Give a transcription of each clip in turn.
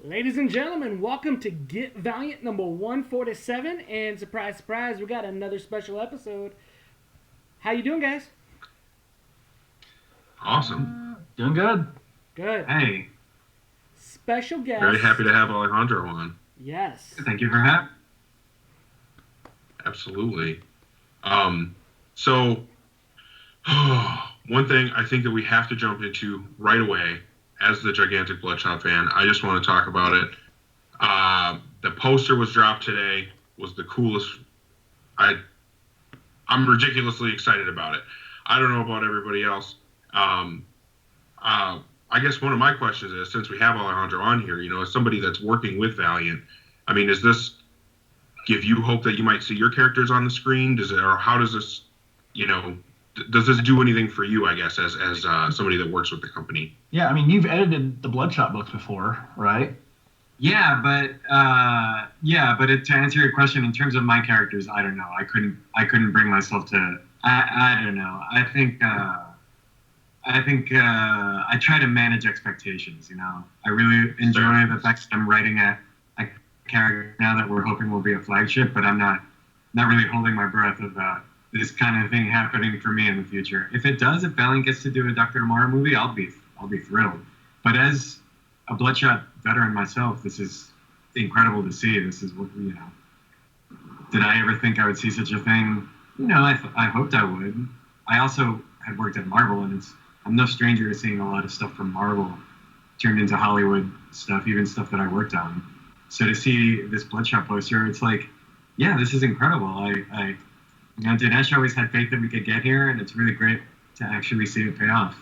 Ladies and gentlemen, welcome to Get Valiant number 147, and surprise, surprise, we got another special episode. How you doing, guys? Awesome. Doing good. Good. Hey, Special guest. very happy to have Alejandro on. Yes. Thank you for having. Absolutely. So, one thing I think that we have to jump into right away, as the gigantic Bloodshot fan, I just want to talk about it. The poster was dropped today. Was the coolest. I'm ridiculously excited about it. I don't know about everybody else. I guess one of my questions is, since we have Alejandro on here, as somebody that's working with Valiant, I mean, does this give you hope that you might see your characters on the screen? Or how does this, does this do anything for you, I guess, as somebody that works with the company? Yeah, I mean, you've edited the Bloodshot books before, right? Yeah, but to answer your question, in terms of my characters, I don't know. I couldn't bring myself to. I don't know. I think I try to manage expectations. I really enjoy the fact that I'm writing a character now that we're hoping will be a flagship, but I'm not really holding my breath about this kind of thing happening for me in the future. If it does, if Valiant gets to do a Dr. Tomorrow movie, I'll be thrilled. But as a Bloodshot veteran myself, this is incredible to see. This is what, did I ever think I would see such a thing? I hoped I would. I also had worked at Marvel, and I'm no stranger to seeing a lot of stuff from Marvel turned into Hollywood stuff, even stuff that I worked on. So to see this Bloodshot poster, it's like, yeah, this is incredible. Dinesh always had faith that we could get here, and it's really great to actually see it pay off.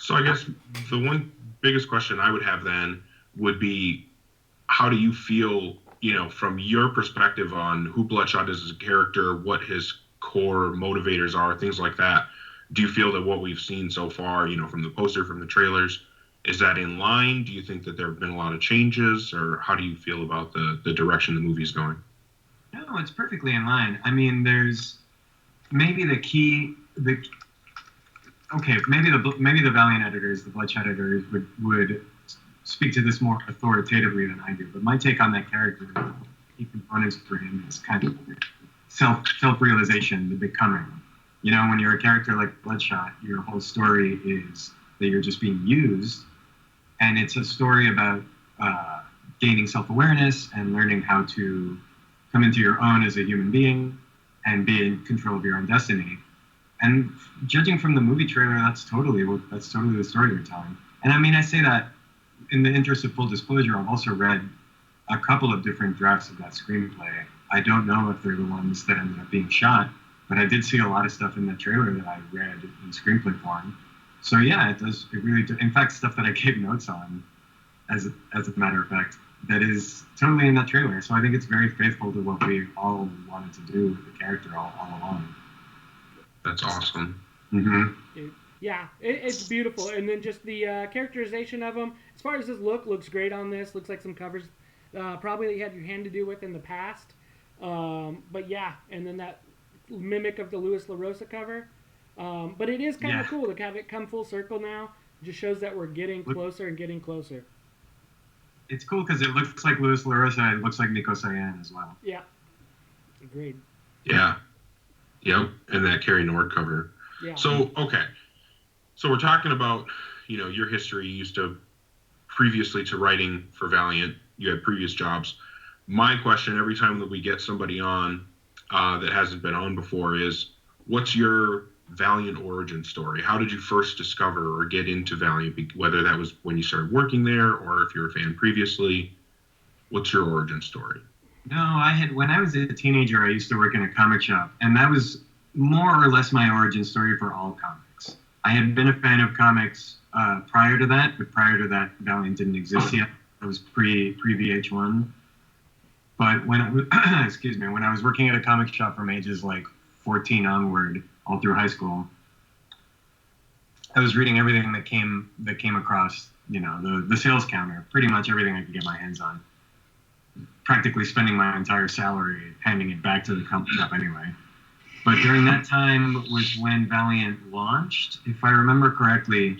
So I guess the one biggest question I would have then would be, how do you feel, from your perspective on who Bloodshot is as a character, what his core motivators are, things like that? Do you feel that what we've seen so far, from the poster, from the trailers, is that in line? Do you think that there have been a lot of changes, or how do you feel about the direction the movie's going? No, it's perfectly in line. I mean, there's maybe maybe the Valiant editors, the Bloodshot editors would speak to this more authoritatively than I do. But my take on that character, key components for him is kind of self-realization, the becoming. When you're a character like Bloodshot, your whole story is that you're just being used, and it's a story about gaining self-awareness and learning how to come into your own as a human being and be in control of your own destiny. And judging from the movie trailer, that's totally the story they're telling. And I mean, I say that in the interest of full disclosure. I've also read a couple of different drafts of that screenplay. I don't know if they're the ones that ended up being shot, but I did see a lot of stuff in the trailer that I read in screenplay form. So yeah, it does. It really does. In fact, stuff that I gave notes on, as a matter of fact, that is totally in that trailer. So I think it's very faithful to what we all wanted to do with the character all along. That's awesome. Mm-hmm. Yeah, it's beautiful. And then just the characterization of him, as far as his looks great on this. Looks like some covers probably that you had your hand to do with in the past. But yeah, and then that mimic of the Louis LaRosa cover. But it is kind of cool to have it come full circle now. It just shows that we're getting closer and getting closer. It's cool because it looks like Louis LaRosa and it looks like Nico Cyan as well. Yeah. Agreed. Yeah. Yep. And that Carrie Nord cover. Yeah. So, okay. So we're talking about, your history. You used to, previously to writing for Valiant, you had previous jobs. My question every time that we get somebody on that hasn't been on before is, what's your Valiant origin story? How did you first discover or get into Valiant, whether that was when you started working there or if you're a fan previously? What's your origin story? No, when I was a teenager, I used to work in a comic shop, and that was more or less my origin story for all comics. I had been a fan of comics prior to that, but prior to that, Valiant didn't exist yet. It was pre VH1. But when I was working at a comic shop from ages like 14 onward, all through high school, I was reading everything that came across, the sales counter, pretty much everything I could get my hands on. Practically spending my entire salary handing it back to the company shop anyway. But during that time was when Valiant launched. If I remember correctly,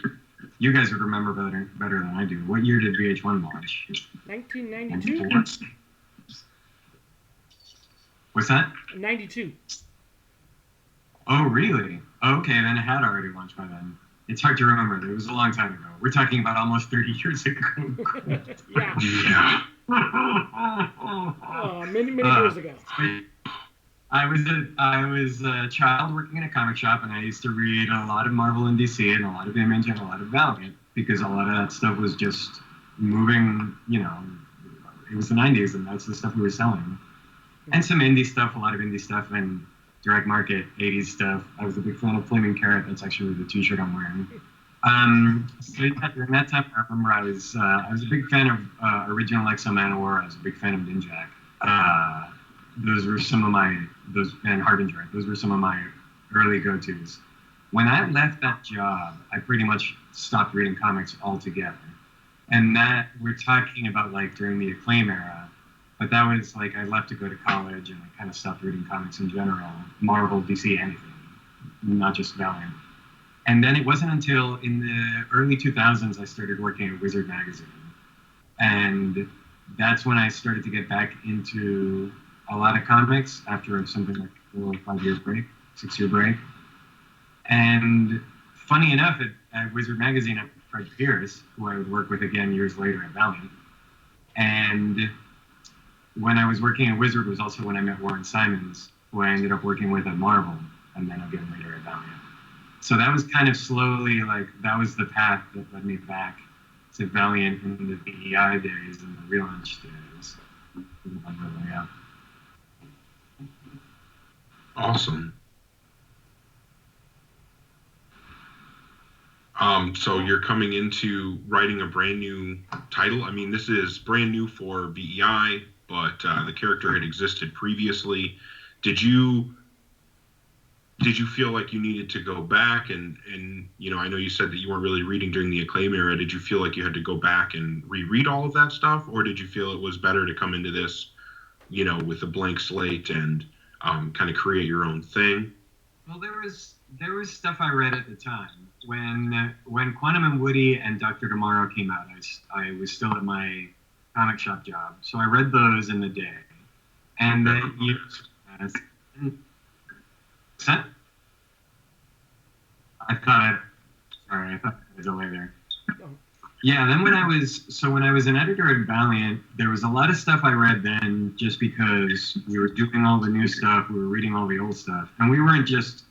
you guys would remember better than I do. What year did VH1 launch? 1992. What's that? 92. Oh, really? Okay, then it had already launched by then. It's hard to remember. It was a long time ago. We're talking about almost 30 years ago. Yeah. Yeah. Many years ago. I was a child working in a comic shop, and I used to read a lot of Marvel and DC and a lot of Image and a lot of Valiant, because a lot of that stuff was just moving, it was the 90s, and that's the stuff we were selling. And some indie stuff, a lot of indie stuff, and direct market 80s stuff. I was a big fan of Flaming Carrot. That's actually the t-shirt I'm wearing. So during that time, I remember I was a big fan of original Exo Manowar. I was a big fan of Ninjak. Those were some of my, and Harbinger. Those were some of my early go-tos. When I left that job, I pretty much stopped reading comics altogether. And that, we're talking about like during the Acclaim era, but that was like I left to go to college, and I kind of stopped reading comics in general, Marvel, DC, anything, not just Valiant. And then it wasn't until in the early 2000s I started working at Wizard magazine. And that's when I started to get back into a lot of comics after something like a 4 or 5 year break, 6 year break. And funny enough, at Wizard magazine, at Fred Pierce, who I would work with again years later at Valiant. And when I was working at Wizard was also when I met Warren Simons, who I ended up working with at Marvel, and then again later at Valiant. So that was kind of slowly, like, that was the path that led me back to Valiant in the BEI days and the relaunch days. Yeah. Awesome. So you're coming into writing a brand new title. I mean, this is brand new for BEI, but the character had existed previously. Did you feel like you needed to go back and I know you said that you weren't really reading during the Acclaim era. Did you feel like you had to go back and reread all of that stuff, or did you feel it was better to come into this, with a blank slate and kind of create your own thing? Well, there was stuff I read at the time when Quantum and Woody and Dr. Tomorrow came out. I was still at my comic shop job, so I read those in the day, and then I thought there was a delay there. Yeah, then when I was an editor at Valiant, there was a lot of stuff I read then just because we were doing all the new stuff, we were reading all the old stuff, and we weren't just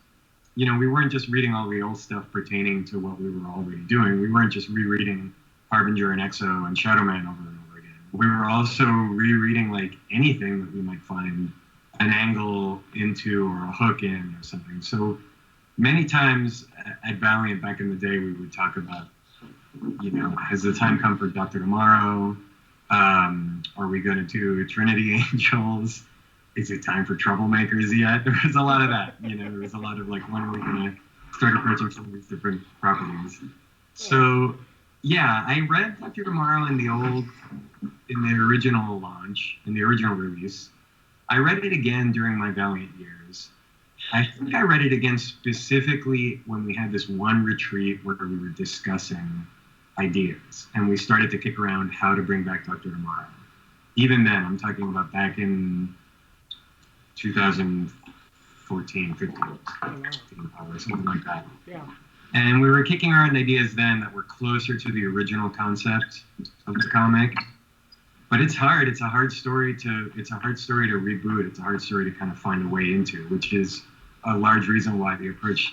reading all the old stuff pertaining to what we were already doing. We weren't just rereading Harbinger and Exo and Shadowman over and over again. We were also rereading like anything that we might find an angle into or a hook in or something. So many times at Valiant back in the day, we would talk about, has the time come for Dr. Tomorrow? Are we going to do Trinity Angels? Is it time for Troublemakers yet? There was a lot of that. There was a lot of like, when are we going to start approaching some of these different properties? So yeah, I read Dr. Tomorrow in the original launch, in the original release. I read it again during my Valiant years. I think I read it again specifically when we had this one retreat where we were discussing ideas, and we started to kick around how to bring back Dr. Tomorrow. Even then, I'm talking about back in 2014, 15, or something like that. Yeah. And we were kicking around ideas then that were closer to the original concept of the comic. But it's hard. It's a hard story to reboot. It's a hard story to kind of find a way into, which is a large reason why the approach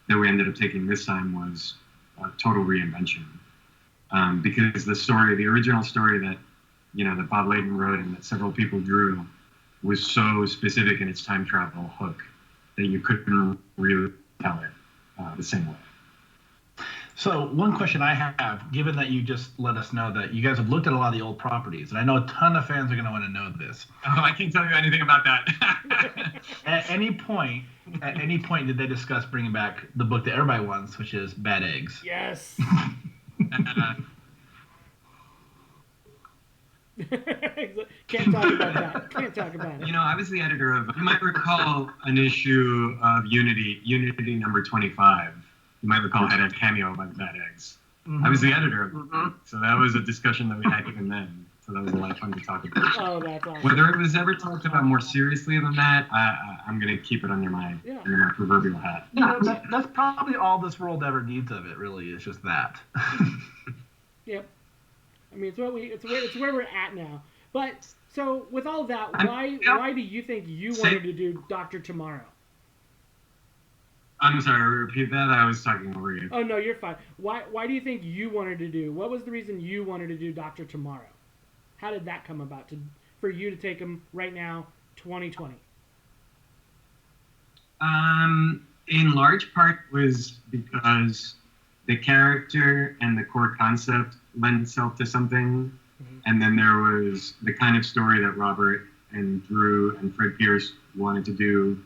that we ended up taking this time was a total reinvention. Because the original story that, that Bob Layton wrote and that several people drew was so specific in its time travel hook that you couldn't really tell it the same way. So one question I have, given that you just let us know that you guys have looked at a lot of the old properties, and I know a ton of fans are going to want to know this. Oh, I can't tell you anything about that. At any point, did they discuss bringing back the book that everybody wants, which is Bad Eggs? Yes. Can't talk about it. I was the editor of, you might recall an issue of Unity number 25. You might recall had a cameo by the Bad Eggs. I was the editor of it, so that was a discussion that we had even then. So that was a lot of fun to talk about. Oh, that's awesome. Whether it was ever talked about more seriously than that, I'm going to keep it under my proverbial hat. Yeah, that's probably all this world ever needs of it. Really, is just that. Yep. I mean, it's where we're at now. But so with all that, why do you think you wanted to do Dr. Tomorrow? I'm sorry, repeat that. I was talking over you. Oh no, you're fine. Why do you think you wanted to do? What was the reason you wanted to do Dr. Tomorrow? How did that come about for you to take him right now, 2020? In large part was because the character and the core concept lend itself to something, and then there was the kind of story that Robert and Drew and Fred Pierce wanted to do,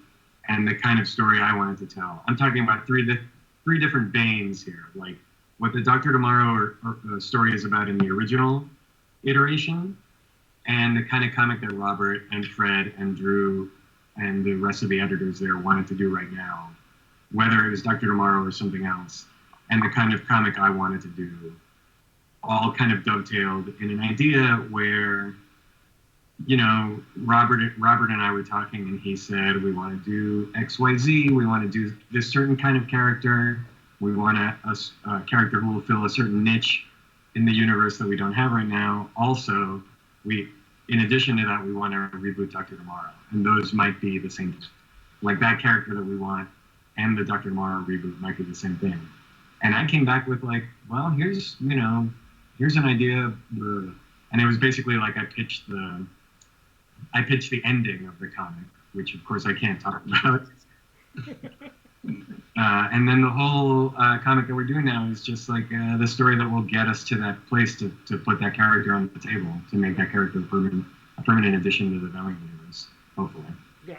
and the kind of story I wanted to tell. I'm talking about three different veins here, like what the Dr. Tomorrow or story is about in the original iteration, and the kind of comic that Robert and Fred and Drew and the rest of the editors there wanted to do right now, whether it was Dr. Tomorrow or something else, and the kind of comic I wanted to do, all kind of dovetailed in an idea where, you know, Robert and I were talking, and he said, we want to do XYZ, we want to do this certain kind of character, we want a character who will fill a certain niche in the universe that we don't have right now. Also, in addition to that, we want to reboot Dr. Tomorrow, and those might be the same. Like that character that we want and the Dr. Tomorrow reboot might be the same thing. And I came back with like, well, here's an idea, and it was basically like I pitched the ending of the comic, which of course I can't talk about. And then the whole comic that we're doing now is just like the story that will get us to that place to put that character on the table, to make that character a permanent addition to the Valiant universe, hopefully. Yeah.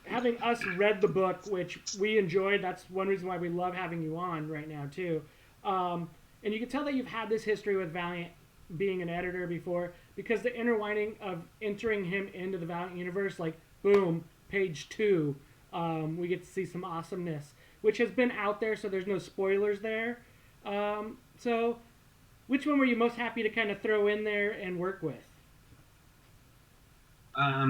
Having us read the book, which we enjoyed, that's one reason why we love having you on right now too. And you can tell that you've had this history with Valiant being an editor before, because the intertwining of entering him into the Valiant universe, like boom, page 2, we get to see some awesomeness, which has been out there, so there's no spoilers there. So which one were you most happy to kind of throw in there and work with? I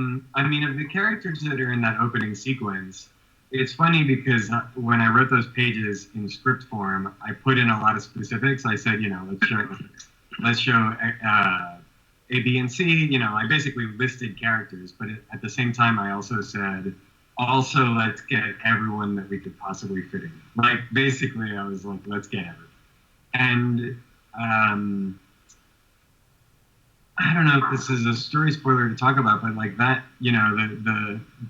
mean, of the characters that are in that opening sequence, it's funny because when I wrote those pages in script form, I put in a lot of specifics. I said, let's show A, B, and C. You know, I basically listed characters, but at the same time, I also said, let's get everyone that we could possibly fit in. Like, basically, I was like, let's get everyone. And I don't know if this is a story spoiler to talk about, but like that, you know,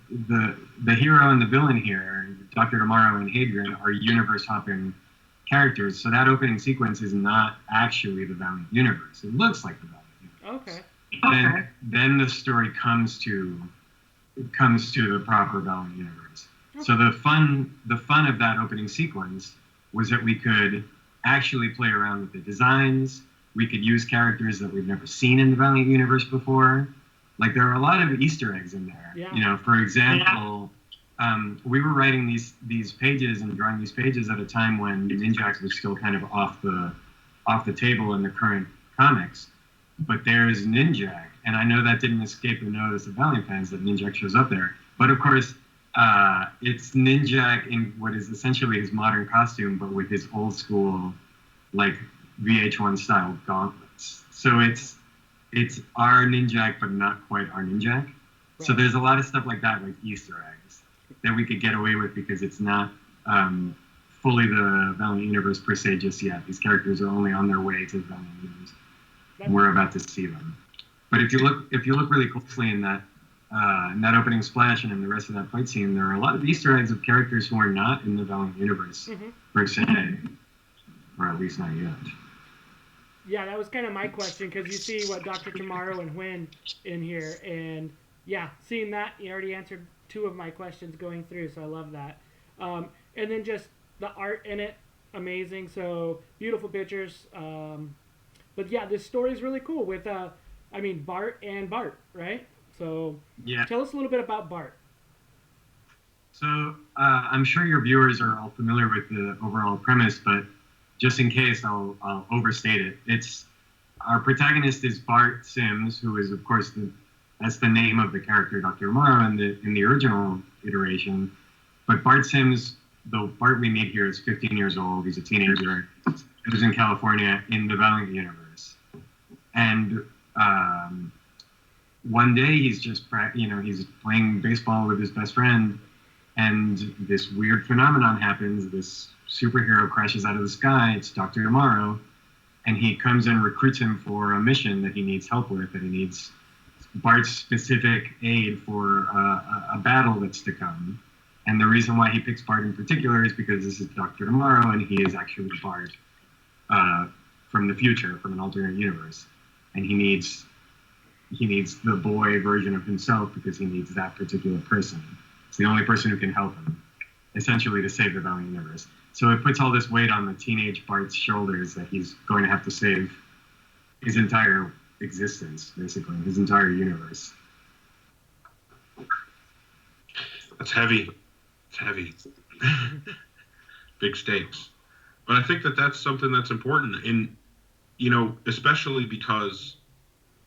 the hero and the villain here, Dr. Tomorrow and Hadrian, are universe-hopping characters. So that opening sequence is not actually the Valiant universe. It looks like the Valiant universe. Okay. Then the story comes to the proper Valiant universe. Okay. So the fun of that opening sequence was that we could actually play around with the designs. We could use characters that we've never seen in the Valiant universe before. Like, there are a lot of Easter eggs in there. Yeah. You know, for example, we were writing these pages and drawing these pages at a time when Ninjak was still kind of off the table in the current comics. But there's Ninjak, and I know that didn't escape the notice of Valiant fans that Ninjak shows up there. But of course, it's Ninjak in what is essentially his modern costume, but with his old school, like, VH1 style gauntlets. So it's our Ninjak, but not quite our Ninjak. Right. So there's a lot of stuff like that, like Easter eggs, that we could get away with because it's not fully the Valiant universe per se just yet. These characters are only on their way to the Valiant universe. And we're about to see them. But if you look really closely in that opening splash and in the rest of that fight scene, there are a lot of Easter eggs of characters who are not in the Valiant universe per se, or at least not yet. Yeah, that was kind of my question, because you see what Dr. Tomorrow and Hwyn in here, and yeah, seeing that, you already answered 2 of my questions going through, so I love that. And then just the art in it, amazing, so beautiful pictures. But yeah, this story is really cool with, Bart and Bart, right? So yeah. Tell us a little bit about Bart. So I'm sure your viewers are all familiar with the overall premise, but just in case, I'll overstate it. It's our protagonist is Bart Sims, who is, of course, that's the name of the character, Dr. Amaro, in the original iteration. But Bart Sims, the Bart we meet here, is 15 years old. He's a teenager. He lives in California in the Valiant universe. And one day he's just, he's playing baseball with his best friend, and this weird phenomenon happens. This superhero crashes out of the sky. It's Dr. Amaro, and he comes and recruits him for a mission that he needs help with, and he needs Bart's specific aid for a battle that's to come. And the reason why he picks Bart in particular is because this is Dr. Amaro, and he is actually Bart from the future, from an alternate universe. And he needs the boy version of himself because he needs that particular person. It's the only person who can help him, essentially, to save the Valiant universe. So it puts all this weight on the teenage Bart's shoulders that he's going to have to save his entire existence, basically, his entire universe. That's heavy. It's heavy. Big stakes. But I think that's something that's important. And, especially because,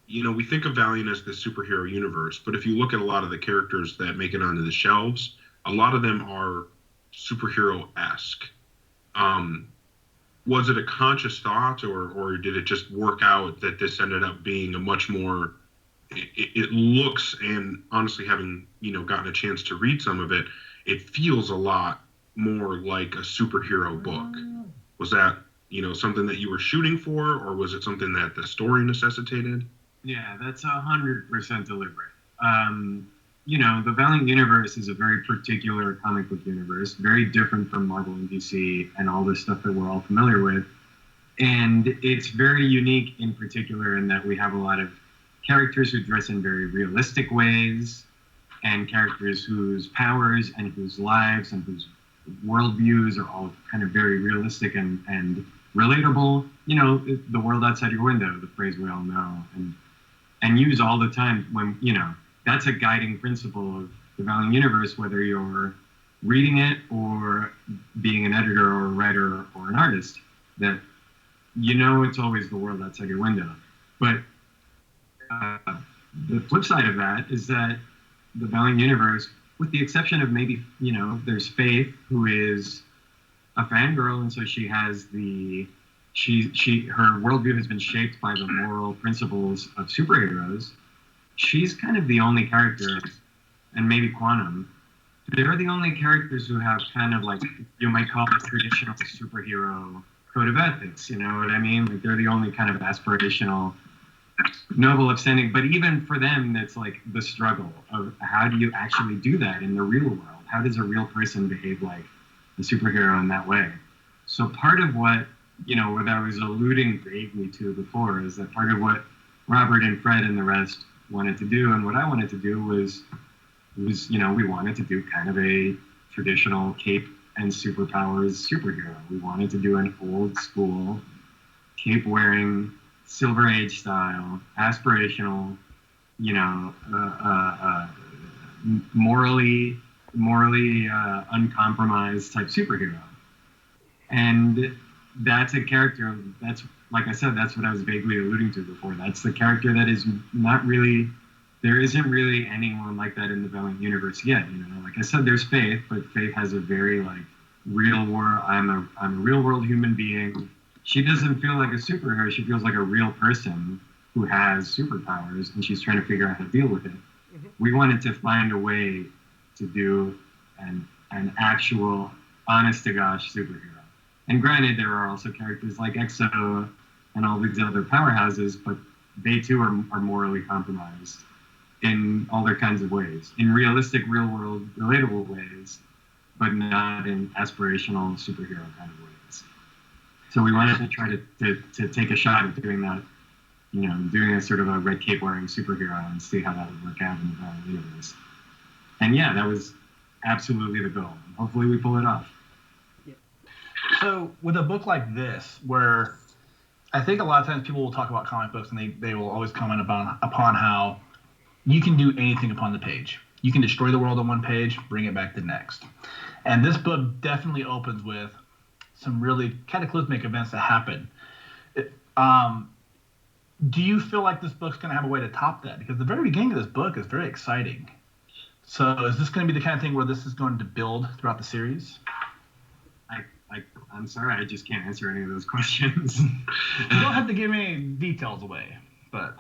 we think of Valiant as the superhero universe, but if you look at a lot of the characters that make it onto the shelves, a lot of them are superhero-esque. Was it a conscious thought, or did it just work out that this ended up being a much more, it looks, and honestly having, gotten a chance to read some of it, it feels a lot more like a superhero book. Was that, something that you were shooting for, or was it something that the story necessitated? Yeah, that's 100% deliberate. The Valiant universe is a very particular comic book universe, very different from Marvel and DC and all the stuff that we're all familiar with. And it's very unique in particular in that we have a lot of characters who dress in very realistic ways, and characters whose powers and whose lives and whose worldviews are all kind of very realistic and relatable. The world outside your window, the phrase we all know and use all the time when, that's a guiding principle of the Valiant universe, whether you're reading it or being an editor or a writer or an artist, that it's always the world outside your window. But the flip side of that is that the Valiant universe, with the exception of maybe, there's Faith, who is a fangirl, and so she has her worldview has been shaped by the moral principles of superheroes. She's kind of the only character, and maybe Quantum, they're the only characters who have kind of like, you might call it traditional superhero code of ethics, you know what I mean? Like they're the only kind of aspirational, noble, upstanding, but even for them, that's like the struggle of how do you actually do that in the real world? How does a real person behave like a superhero in that way? So part of what I was alluding vaguely to before is that part of what Robert and Fred and the rest wanted to do, and what I wanted to do was we wanted to do kind of a traditional cape and superpowers superhero. We wanted to do an old school cape wearing, Silver Age style, aspirational, morally uncompromised type superhero. And that's a character, that's, like I said, that's what I was vaguely alluding to before. That's the character that is not really, there isn't really anyone like that in the Valiant universe yet. Like I said, there's Faith, but Faith has a very like real world, I'm a real world human being. She doesn't feel like a superhero. She feels like a real person who has superpowers, and she's trying to figure out how to deal with it. Mm-hmm. We wanted to find a way to do an actual, honest-to-gosh superhero. And granted, there are also characters like Exo and all these other powerhouses, but they too are morally compromised in all their kinds of ways, in realistic, real-world, relatable ways, but not in aspirational superhero kind of ways. So we wanted to try to take a shot at doing that, doing a sort of a red cape wearing superhero and see how that would work out in the Valiant universe. And yeah, that was absolutely the goal. Hopefully we pull it off. So with a book like this, where I think a lot of times people will talk about comic books and they will always comment upon how you can do anything upon the page. You can destroy the world on one page, bring it back the next. And this book definitely opens with some really cataclysmic events that happen. Do you feel like this book's going to have a way to top that? Because the very beginning of this book is very exciting. So is this going to be the kind of thing where this is going to build throughout the series? I'm sorry, I just can't answer any of those questions. You don't have to give any details away, but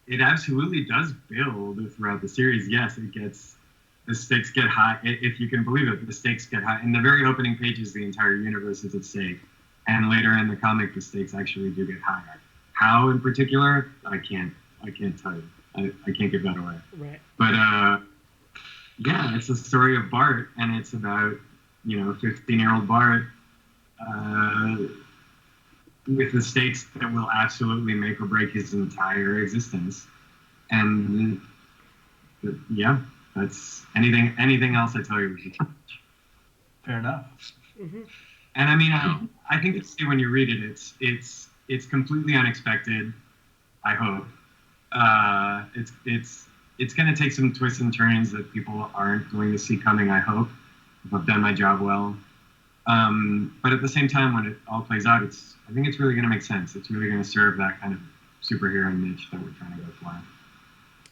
it absolutely does build throughout the series. Yes, the stakes get high. If you can believe it, the stakes get high. In the very opening pages, the entire universe is at stake, and later in the comic, the stakes actually do get higher. How in particular, I can't tell you. I can't give that away. Right. But yeah, it's a story of Bart, and it's about 15-year-old Bart with the stakes that will absolutely make or break his entire existence. And yeah, that's anything else I tell you. Fair enough. Mm-hmm. And I mean, I think when you read it, it's completely unexpected. I hope it's going to take some twists and turns that people aren't going to see coming. I hope, if I've done my job well. But at the same time, when it all plays out, I think it's really going to make sense. It's really going to serve that kind of superhero niche that we're trying to go for.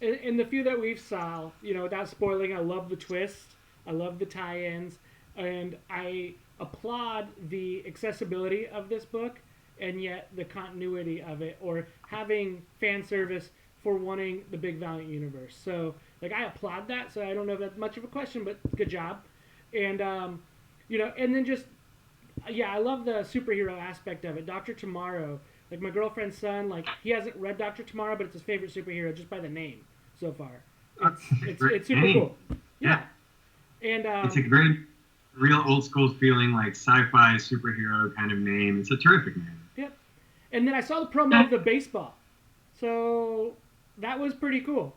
In the few that we've saw, without spoiling, I love the twist. I love the tie-ins, and I applaud the accessibility of this book, and yet the continuity of it, or having fan service for wanting the big Valiant universe. So, I applaud that. So I don't know if that's much of a question, but good job. And and then just, I love the superhero aspect of it. Dr. Tomorrow, my girlfriend's son, he hasn't read Dr. Tomorrow, but it's his favorite superhero just by the name so far. It's super cool. Yeah. And it's a great, real old school feeling, sci-fi superhero kind of name. It's a terrific name. Yep. And then I saw the promo of the baseball. So that was pretty cool.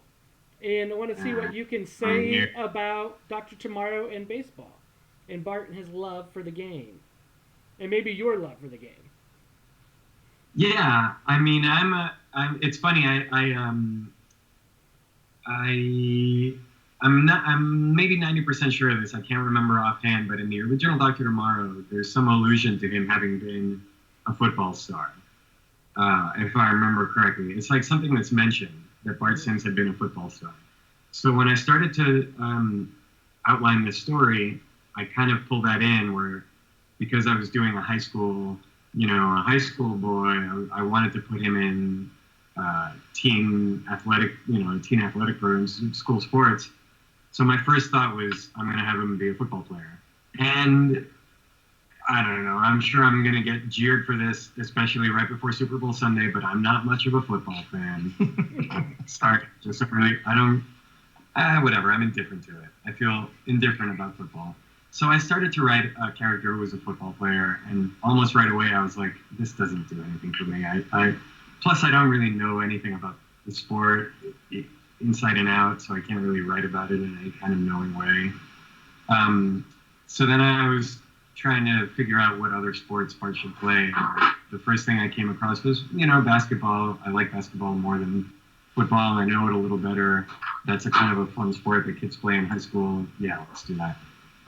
And I want to see what you can say about Dr. Tomorrow and baseball, and Bart and his love for the game, and maybe your love for the game. Yeah, I mean, it's funny. I'm maybe 90% sure of this. I can't remember offhand, but in the original Dr. Tomorrow, there's some allusion to him having been a football star, if I remember correctly. It's something that's mentioned, that Bart Sims had been a football star. So when I started to outline this story, I kind of pulled that in because I was doing a high school boy, I wanted to put him in teen athletic programs, school sports. So my first thought was, I'm going to have him be a football player. And I don't know, I'm sure I'm going to get jeered for this, especially right before Super Bowl Sunday, but I'm not much of a football fan. Sorry, whatever, I'm indifferent to it. I feel indifferent about football. So I started to write a character who was a football player, and almost right away I was like, this doesn't do anything for me. Plus I don't really know anything about the sport inside and out, so I can't really write about it in any kind of knowing way. So then I was trying to figure out what other sports Bart should play. The first thing I came across was, basketball. I like basketball more than football. I know it a little better. That's a kind of a fun sport that kids play in high school. Yeah, let's do that.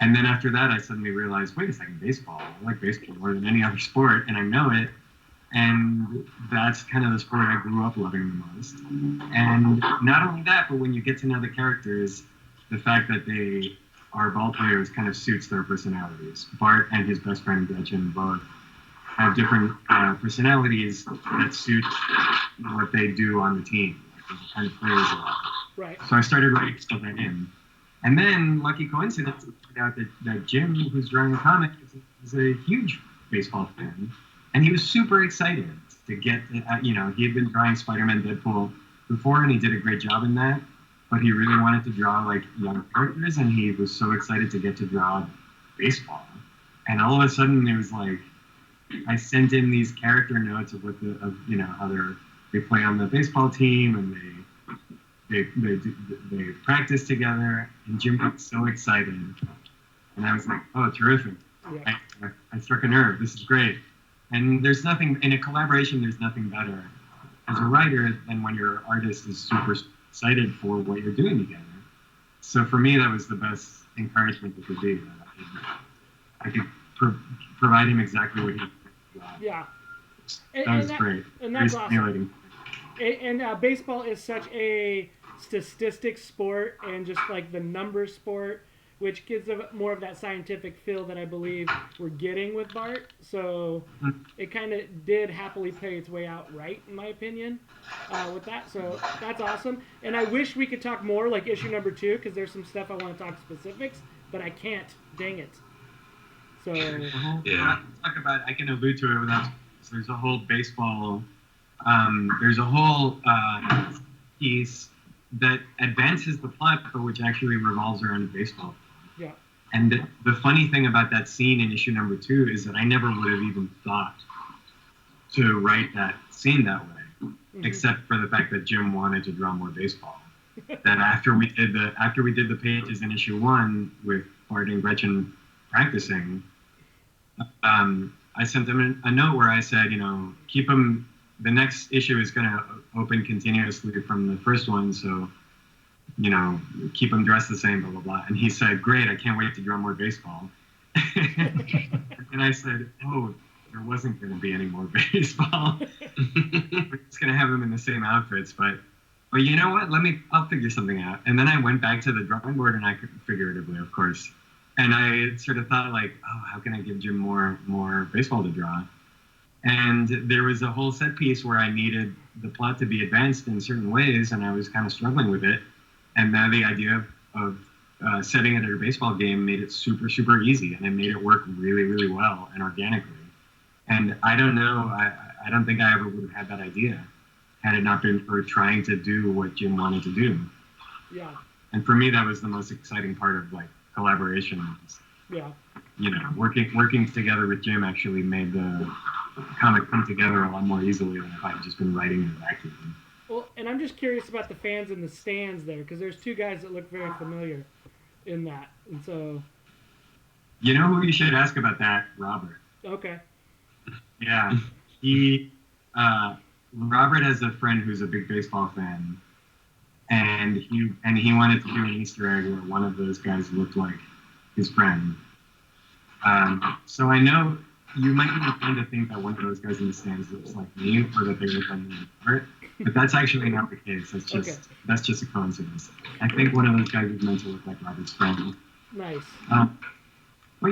And then after that, I suddenly realized, wait a second, baseball. I like baseball more than any other sport, and I know it. And that's kind of the sport I grew up loving the most. And not only that, but when you get to know the characters, the fact that they are ball players kind of suits their personalities. Bart and his best friend Gretchen both have different personalities that suit what they do on the team. They're the kind of players they are. Right. So I started writing stuff like him. And then, lucky coincidence, it turned out that Jim, who's drawing the comic, is a huge baseball fan. And he was super excited to get, he had been drawing Spider-Man, Deadpool before, and he did a great job in that. But he really wanted to draw, young characters, and he was so excited to get to draw baseball. And all of a sudden, it was I sent in these character notes of how they play on the baseball team, and they practice together, and Jim got so excited. And I was like, oh, terrific. Yeah. I struck a nerve. This is great. And there's nothing, in a collaboration, there's nothing better as a writer than when your artist is super excited for what you're doing together. So for me, that was the best encouragement it could be. I could provide him exactly what he needed. Yeah. That was great. And that's Very awesome. stimulating. And baseball is such a statistic sport and just like the numbers sport, which gives more of that scientific feel that I believe we're getting with Bart. So it kind of did happily play its way out right, in my opinion, with that. So that's awesome. And I wish we could talk more like issue number 2, because there's some stuff I want to talk specifics, but I can't. Dang it. So Yeah. I can allude to it without. So there's a whole baseball. There's a whole piece that advances the plot, but which actually revolves around a baseball. Yeah. And the funny thing about that scene in issue number 2 is that I never would have even thought to write that scene that way, except for the fact that Jim wanted to draw more baseball. That after we did the pages in issue 1 with Bart and Gretchen practicing, I sent them a note where I said, keep them. The next issue is going to open continuously from the first one, so keep them dressed the same, blah blah blah. And he said, "Great, I can't wait to draw more baseball." And I said, "Oh, there wasn't going to be any more baseball. We're just going to have them in the same outfits, but you know what? I'll figure something out." And then I went back to the drawing board, and I could figuratively, of course. And I sort of thought, like, oh, how can I give Jim more baseball to draw? And there was a whole set piece where I needed the plot to be advanced in certain ways, and I was kind of struggling with it. And now the idea of setting it at a baseball game made it super, super easy, and it made it work really, really well and organically. And I don't know, I don't think I ever would have had that idea had it not been for trying to do what Jim wanted to do. Yeah. And for me, that was the most exciting part of collaboration. Yeah. Working together with Jim actually made the comic come together a lot more easily than if I had just been writing it actively. Well, and I'm just curious about the fans in the stands there, because there's 2 guys that look very familiar in that, and so. You know who you should ask about that? Robert. Okay. Yeah, Robert has a friend who's a big baseball fan, and he wanted to do an Easter egg where one of those guys looked like his friend. So I know you might be inclined to think that one of those guys in the stands looks like me, or that they look like me in part, but that's actually not the case. That's just a coincidence. I think one of those guys is meant to look like Robert's friend. Nice. But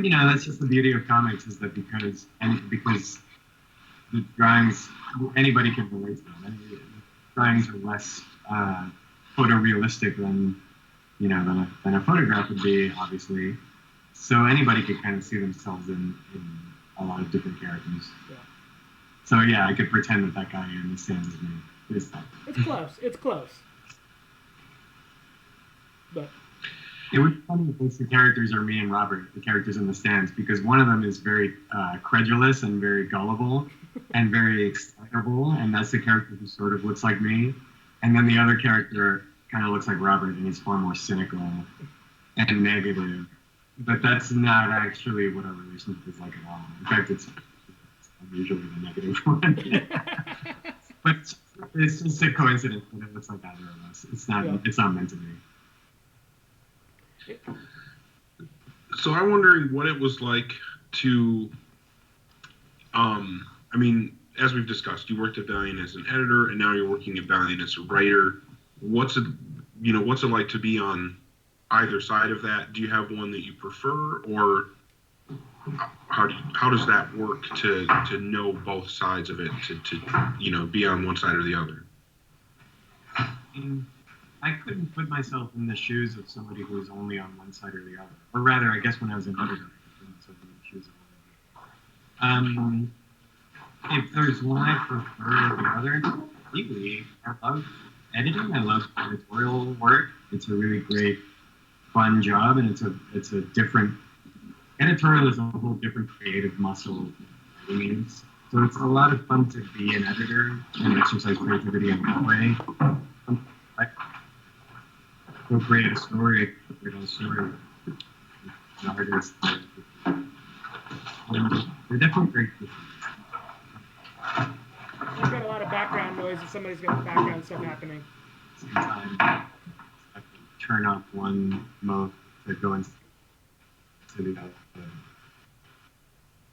that's just the beauty of comics, is that because the drawings, anybody can relate to them. Drawings are less photorealistic than a photograph would be, obviously. So anybody could kind of see themselves in a lot of different characters. Yeah. So yeah, I could pretend that guy in the stands is me. It's close. It's close. But it would be funny if the characters are me and Robert, the characters in the stands, because one of them is very credulous and very gullible and very excitable, and that's the character who sort of looks like me. And then the other character kind of looks like Robert, and he's far more cynical and negative. But that's not actually what our relationship is like at all. In fact, it's usually the negative one. But it's just a coincidence that it looks like either of us. It's not meant to be. So I'm wondering what it was like to, as we've discussed, you worked at Valiant as an editor, and now you're working at Valiant as a writer. What's it like to be on either side of that? Do you have one that you prefer, or how does that work to know both sides of it, to be on one side or the other? I couldn't put myself in the shoes of somebody who was only on one side or the other. Or rather, I guess when I was an editor, I could put myself in the shoes of one. If there's one I prefer or the other, completely. I love editing. I love editorial work. It's a really great, fun job, and it's a different. Editorial is a whole different creative muscle. So it's a lot of fun to be an editor and exercise creativity in that way. Go create a story, the artists. They're definitely very different. You've got a lot of background noise if somebody's got background stuff happening. Sometimes I have to turn off one mode to go into the other.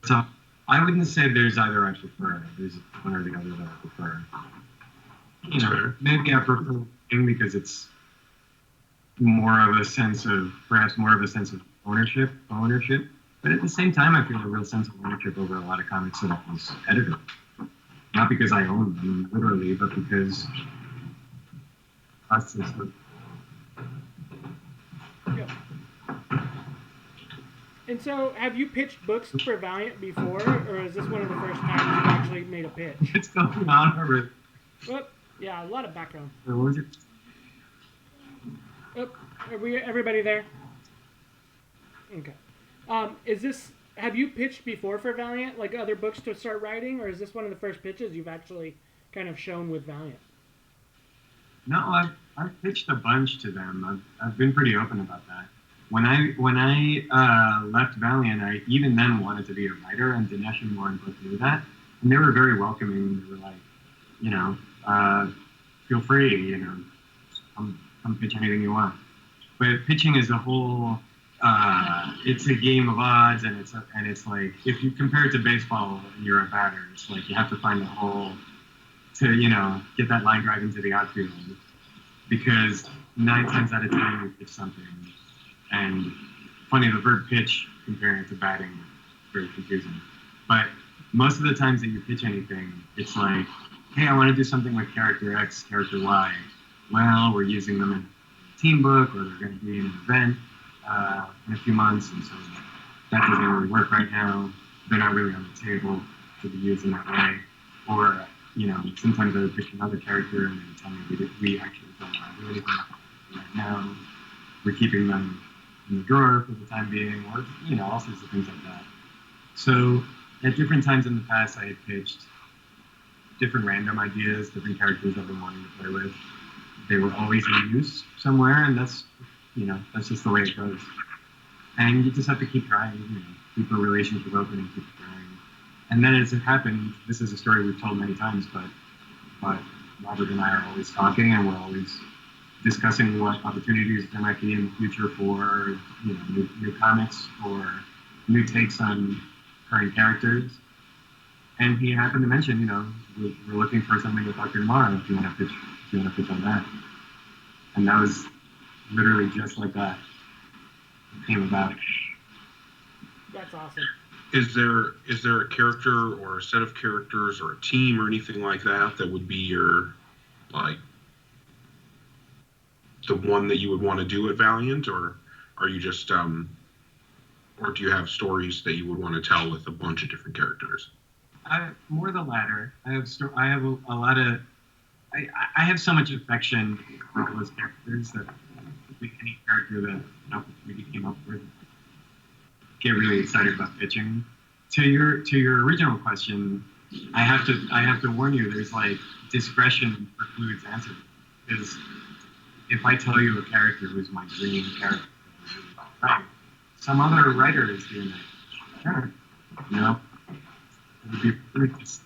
So I wouldn't say there's either I prefer. There's one or the other that I prefer. You know, maybe I prefer King because it's perhaps more of a sense of ownership. But at the same time, I feel a real sense of ownership over a lot of comics that I was editor. Not because I own them literally, but because us as the. Yep. And so, have you pitched books for Valiant before, or is this one of the first times you've actually made a pitch? It's going on over. Oh, yeah, a lot of background. What was it? Oh, everybody there? Okay. Have you pitched before for Valiant, like other books to start writing, or is this one of the first pitches you've actually kind of shown with Valiant? No, I've pitched a bunch to them. I've been pretty open about that. When I left Valiant, I even then wanted to be a writer, and Dinesh and Lauren both knew that, and they were very welcoming. They were like, you know, feel free, you know, come pitch anything you want. But pitching is a whole. It's a game of odds, and it's like if you compare it to baseball and you're a batter, it's like you have to find a hole to, you know, get that line drive into the outfield, because 9 times out of 10 you pitch something, and funny, the verb pitch comparing it to batting is very confusing. But most of the times that you pitch anything, it's like, hey, I want to do something with character X, character Y. Well, we're using them in a team book, or they're going to be in an event in a few months, and so that doesn't really work right now. They're not really on the table to be used in that way. Or, you know, sometimes I would pick another character and they would tell me we actually don't want to do anything right now. We're keeping them in the drawer for the time being, or, you know, all sorts of things like that. So at different times in the past, I had pitched different random ideas, different characters I've been wanting to play with. They were always in use somewhere, and that's, you know, that's just the way it goes. And you just have to keep trying, you know, keep a relationship open and keep trying. And then as it happened, this is a story we've told many times, but Robert and I are always talking, and we're always discussing what opportunities there might be in the future for, you know, new comics or new takes on current characters. And he happened to mention, you know, we're looking for something with Dr. Tomorrow if you want to pitch on that. And that was literally just like that. It came about. That's awesome. Is there a character or a set of characters or a team or anything like that that would be your, like, the one that you would want to do at Valiant, or are you just or do you have stories that you would want to tell with a bunch of different characters? More the latter. I have a lot of. I have so much affection for all those characters that any character that an opportunity came up with, get really excited about pitching. To your original question, I have to warn you. There's like discretion precludes answers, because if I tell you a character who's my dream character, some other writer is doing it. Sure, you know, it would be really just.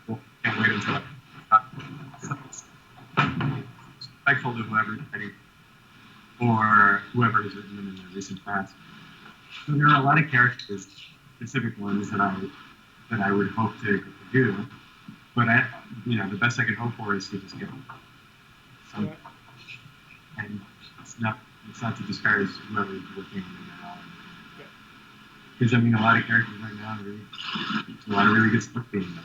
Well, can't wait until respectful to whoever's writing or whoever has written them in the recent past. So there are a lot of characters, specific ones that I would hope to do, but the best I can hope for is to just get some. And it's not to disparage whoever's working on it at all. Because I mean, a lot of characters right now, a lot of really good stuff being done.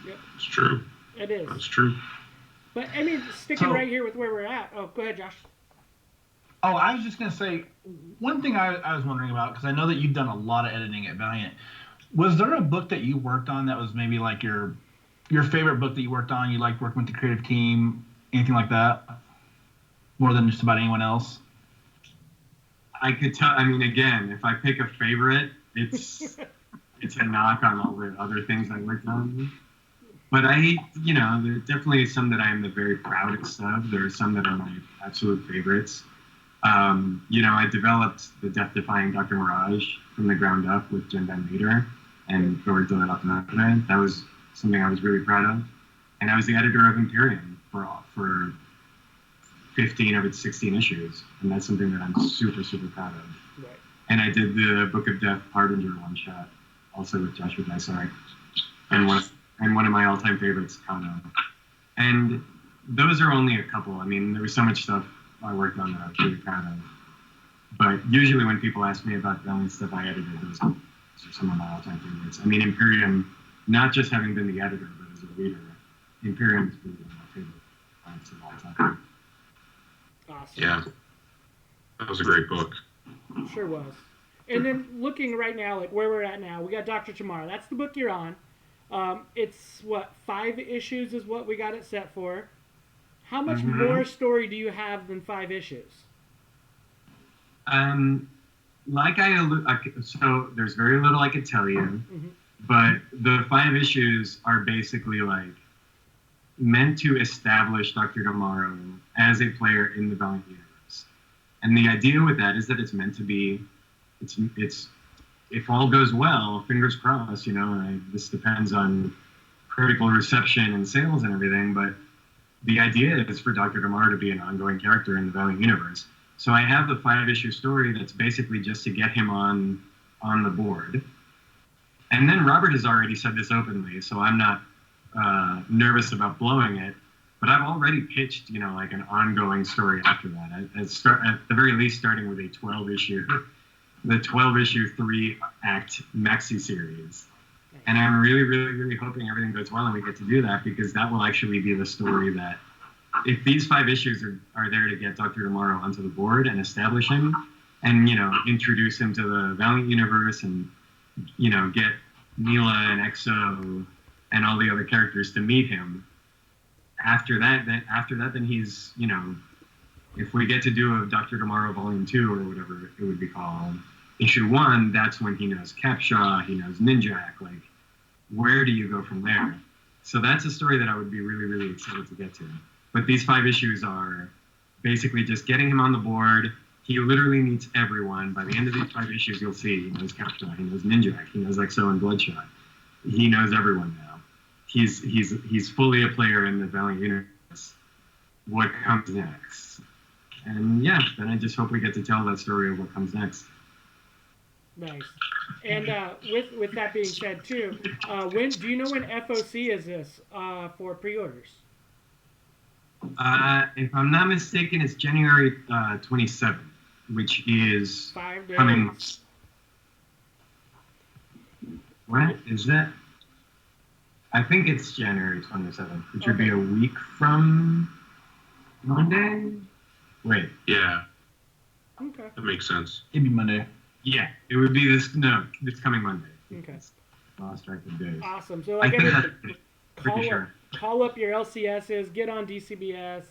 Yep. It's true. It is. That's true. But I mean, sticking right here with where we're at. Oh, go ahead, Josh. Oh, I was just going to say, one thing I was wondering about, because I know that you've done a lot of editing at Valiant. Was there a book that you worked on that was maybe like your favorite book that you worked on? You liked working with the creative team, anything like that? More than just about anyone else? I could tell, I mean, again, if I pick a favorite, it's a knock on all the other things I worked on. But there are definitely some that I am the very proudest of. There are some that are my absolute favorites. I developed the death-defying Dr. Mirage from the ground up with Jim Van Meter and George Delatorre. That was something I was really proud of. And I was the editor of Imperium for 15 of its 16 issues. And that's something that I'm super, super proud of. Right. And I did the Book of Death Harbinger one shot, also with Joshua Dysart, and one of my all-time favorites, Kano. And those are only a couple. I mean, there was so much stuff I worked on that I was really proud of. But usually when people ask me about Valiant stuff I edited, those are some of my all-time favorites. I mean, Imperium, not just having been the editor, but as a reader, Imperium is really one of my favorite Valiants of all time. Awesome. Yeah. That was a great book. Sure was. And then looking right now, like where we're at now, we got Dr. Tomorrow. That's the book you're on. It's, 5 issues is what we got it set for. How much more story do you have than 5 issues? So there's very little I could tell you, but the 5 issues are basically like meant to establish Dr. Tomorrow as a player in the Valiant universe. And the idea with that is that it's meant to be, it's if all goes well, fingers crossed, this depends on critical reception and sales and everything, but the idea is for Dr. Tomorrow to be an ongoing character in the Valiant universe. So I have the 5-issue story that's basically just to get him on the board. And then Robert has already said this openly, so I'm not nervous about blowing it. But I've already pitched, like an ongoing story after that. At the very least, starting with the 12-issue 3-act maxi series. And I'm really, really, really hoping everything goes well and we get to do that, because that will actually be the story that, if these 5 issues are there to get Dr. Tomorrow onto the board and establish him and, introduce him to the Valiant universe and, get Mila and Exo and all the other characters to meet him. After that, then he's, if we get to do a Dr. Tomorrow Volume 2 or whatever it would be called, issue 1, that's when he knows Capshaw, he knows Ninjak, like, where do you go from there? So that's a story that I would be really, really excited to get to. But these 5 issues are basically just getting him on the board. He literally meets everyone. By the end of these 5 issues, you'll see he knows Capshaw, he knows Ninjak, he knows Exo and Bloodshot. He knows everyone now. He's fully a player in the Valiant universe. What comes next? And yeah, then I just hope we get to tell that story of what comes next. Nice. And with that being said, too, do you know when FOC is this for pre-orders? If I'm not mistaken, it's January 27th, which is 5 days. coming. What is that? I think it's January 27th, which would be a week from Monday. Wait. Yeah. Okay. That makes sense. It'd be Monday. Yeah, it would be this coming Monday. Okay. Lost track of days. Awesome. So I think that's pretty sure. Call up your LCSs, get on DCBS,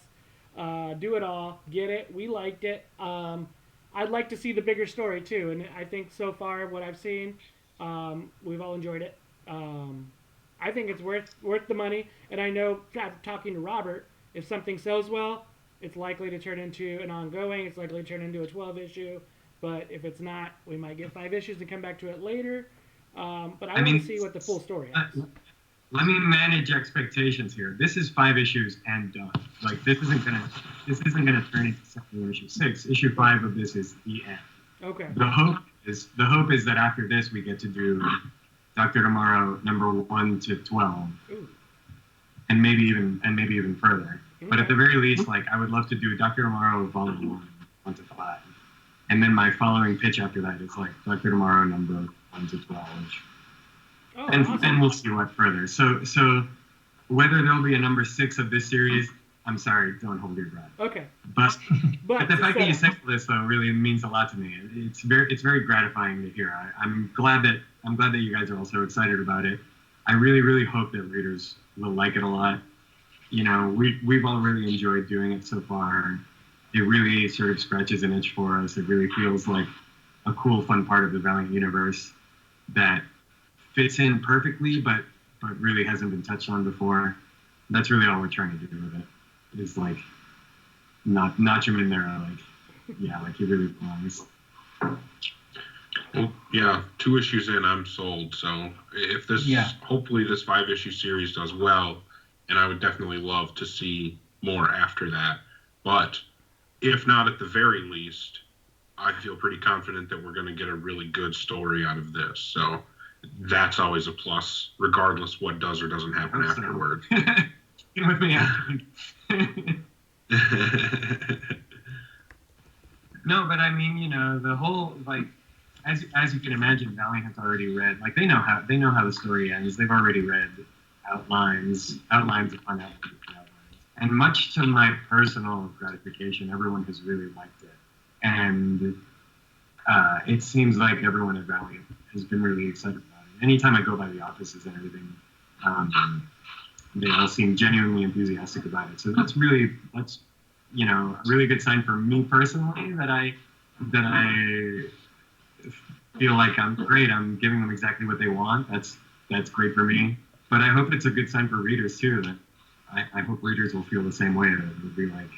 do it all, get it. We liked it. I'd like to see the bigger story too, and I think so far what I've seen, we've all enjoyed it. I think it's worth the money, and I know talking to Robert, if something sells well, it's likely to turn into an ongoing. It's likely to turn into a 12-issue. But if it's not, we might get 5 issues and come back to it later. But I want to see what the full story is. Let me manage expectations here. This is 5 issues and done. Like this isn't gonna turn into something issue 6. Issue 5 of this is the end. Okay. The hope is that after this we get to do Dr. Tomorrow number 1 to 12. Ooh. And maybe even further. Okay. But at the very least, like I would love to do Dr. Tomorrow Volume 1 to 5. And then my following pitch after that is like Dr. Tomorrow number 1 to 12. Oh, and awesome. then we'll see what further. So whether there'll be a number 6 of this series, I'm sorry, don't hold your breath. Okay. But the fact that you so, said this though really means a lot to me. It's very gratifying to hear. I'm glad that you guys are also excited about it. I really, really hope that readers will like it a lot. We've all really enjoyed doing it so far. It really sort of scratches an itch for us. It really feels like a cool, fun part of the Valiant universe that fits in perfectly, but really hasn't been touched on before. That's really all we're trying to do with it. Is like notch him in there, like he really belongs. Well, yeah, 2 issues in, I'm sold. So if hopefully this 5-issue series does well, and I would definitely love to see more after that. But if not, at the very least, I feel pretty confident that we're going to get a really good story out of this. So that's always a plus, regardless what does or doesn't happen afterward. Get with me afterward. No, but I mean, you know, the whole, like, as you can imagine, Valiant has already read, like, they know how the story ends. They've already read outlines upon outlines. And much to my personal gratification, everyone has really liked it. And it seems like everyone at Valiant has been really excited about it. Anytime I go by the offices and everything, they all seem genuinely enthusiastic about it. So that's you know, a really good sign for me personally that I feel like I'm great. I'm giving them exactly what they want. That's great for me. But I hope it's a good sign for readers too. That I hope readers will feel the same way. That it'll be like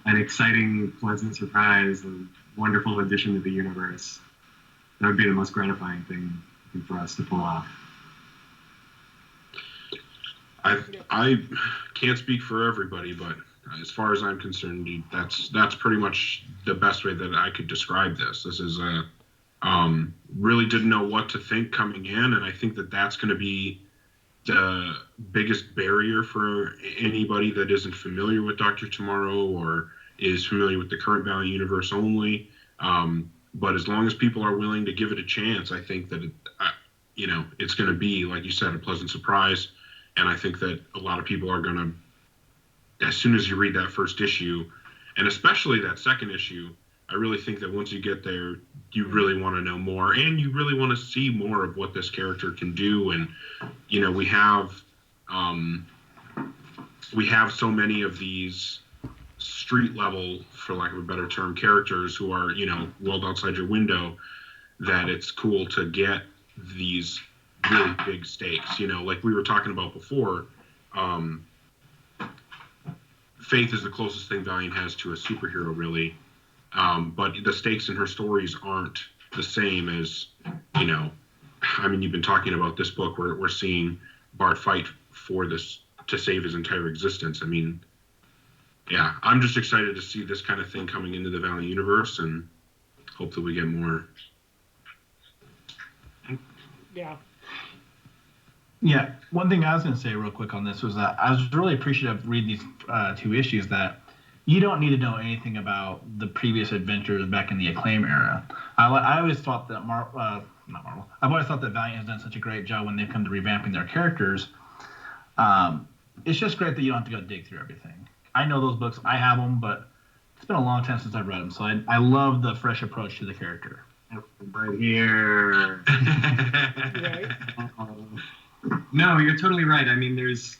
an exciting, pleasant surprise, a wonderful addition to the universe. That would be the most gratifying thing for us to pull off. I can't speak for everybody, but as far as I'm concerned, that's pretty much the best way that I could describe this. This is really didn't know what to think coming in, and I think that that's going to be the biggest barrier for anybody that isn't familiar with Dr. Tomorrow or is familiar with the current Valiant universe only. But as long as people are willing to give it a chance, I think that it's going to be, like you said, a pleasant surprise. And I think that a lot of people are going to, as soon as you read that first issue, and especially that second issue, I really think that once you get there, you really want to know more, and you really want to see more of what this character can do. And, you know, we have so many of these street level, for lack of a better term, characters who are, you know, world outside your window, that it's cool to get these really big stakes. You know, like we were talking about before, Faith is the closest thing Valiant has to a superhero, really. But the stakes in her stories aren't the same as, you know, I mean, you've been talking about this book where we're seeing Bart fight for this to save his entire existence. I mean, yeah, I'm just excited to see this kind of thing coming into the Valiant universe, and hope that we get more. Yeah. Yeah, one thing I was going to say real quick on this was that I was really appreciative of reading these two issues that you don't need to know anything about the previous adventures back in the Acclaim era. I always thought that not Marvel. I've always thought that Valiant has done such a great job when they've come to revamping their characters. It's just great that you don't have to go dig through everything. I know those books, I have them, but it's been a long time since I've read them, so I love the fresh approach to the character. Right here. Right. No, you're totally right. I mean, there's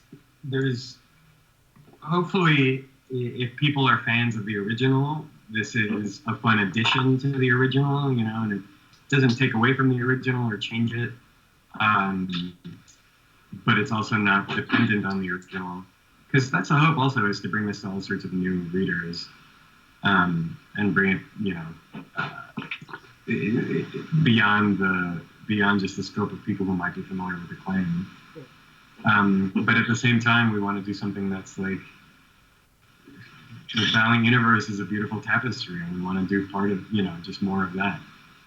hopefully, if people are fans of the original, this is a fun addition to the original, you know, and it doesn't take away from the original or change it. But it's also not dependent on the original, because that's the hope also, is to bring this to all sorts of new readers, and bring it, you know, beyond just the scope of people who might be familiar with Acclaim. But at the same time, we want to do something that's like, the Valiant universe is a beautiful tapestry, and we want to do part of, you know, just more of that.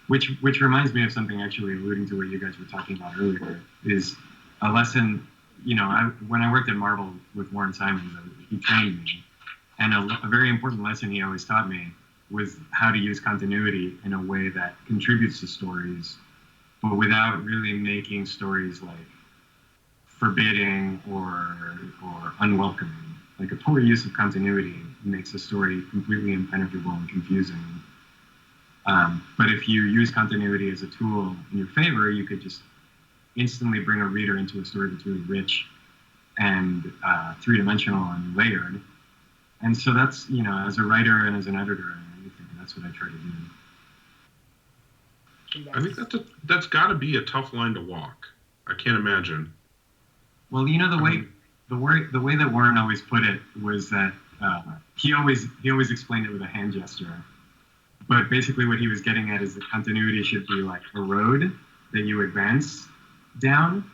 Which reminds me of something, actually alluding to what you guys were talking about earlier, is a lesson, you know, when I worked at Marvel with Warren Simons, he trained me, and a very important lesson he always taught me was how to use continuity in a way that contributes to stories, but without really making stories like forbidding or unwelcoming. Like, a poor use of continuity makes a story completely impenetrable and confusing. But if you use continuity as a tool in your favor, you could just instantly bring a reader into a story that's really rich and three-dimensional and layered. And so that's, you know, as a writer and as an editor and everything, that's what I try to do. I think that's got to be a tough line to walk. I can't imagine. Well, you know, the way that Warren always put it was that he always explained it with a hand gesture. But basically what he was getting at is that continuity should be like a road that you advance down,